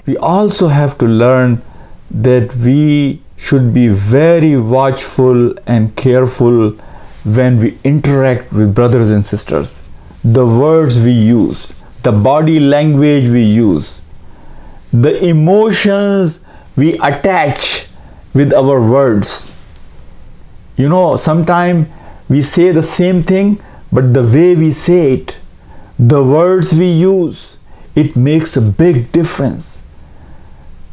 We also have to learn that we should be very watchful and careful when we interact with brothers and sisters. The words we use, the body language we use, the emotions we attach with our words. You know, sometimes we say the same thing, but the way we say it, the words we use, it makes a big difference.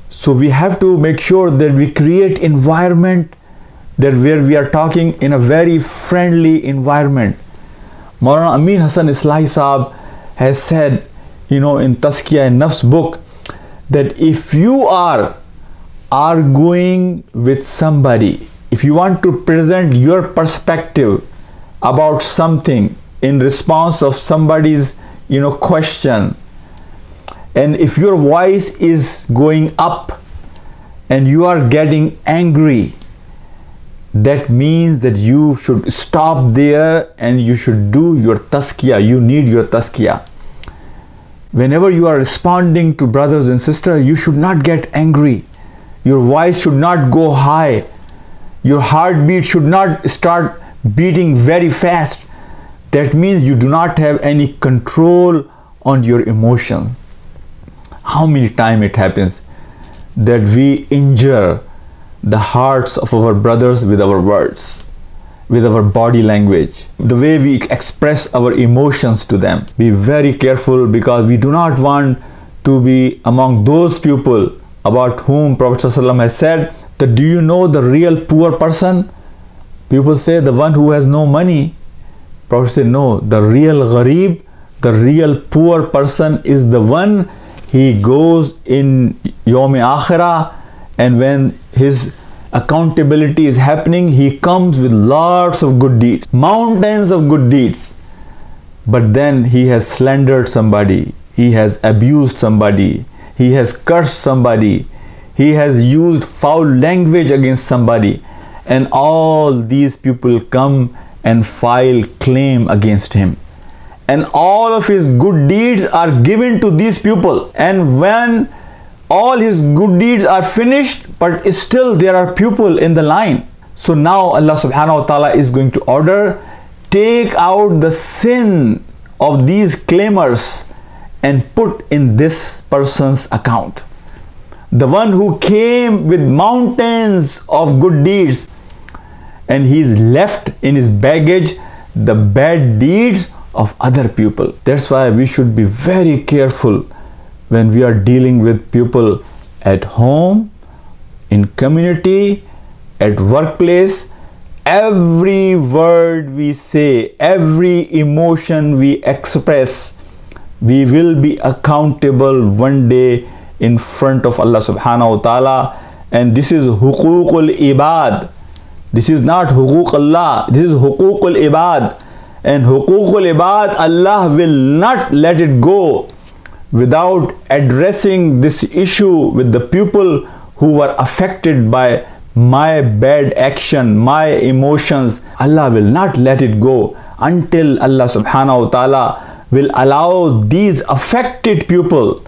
So we have to make sure that we create environment that where we are talking in a very friendly environment. Maulana Amin Hassan Islahi Saab has said, in Tazkiyah-e-Nafs book, that if you are arguing with somebody, if you want to present your perspective about something in response of somebody's question, and if your voice is going up and you are getting angry, that means that you should stop there and you should do your tazkiyah. You need your tazkiyah. Whenever you are responding to brothers and sisters, you should not get angry. Your voice should not go high. Your heartbeat should not start beating very fast. That means you do not have any control on your emotions. How many times it happens that we injure the hearts of our brothers with our words, with our body language, the way we express our emotions to them. Be very careful, because we do not want to be among those people about whom Prophet ﷺ has said that, do you know the real poor person? People say the one who has no money. Prophet said, no, the real gharib, the real poor person is the one, he goes in Yawm Akhirah, and when his accountability is happening, he comes with lots of good deeds, mountains of good deeds. But then he has slandered somebody, he has abused somebody, he has cursed somebody, he has used foul language against somebody, and all these people come and file claim against him. And all of his good deeds are given to these people. And when all his good deeds are finished, but still there are people in the line. So now Allah subhanahu wa ta'ala is going to order, take out the sin of these claimers and put in this person's account. The one who came with mountains of good deeds, and he's left in his baggage the bad deeds of other people. That's why we should be very careful when we are dealing with people at home, in community, at workplace. Every word we say, every emotion we express, we will be accountable one day in front of Allah subhanahu wa ta'ala. And this is huququl ibad. This is not huquq Allah, this is huququl ibad. And huququl ibad, Allah will not let it go without addressing this issue with the people who were affected by my bad action, my emotions. Allah will not let it go until Allah subhanahu wa ta'ala will allow these affected people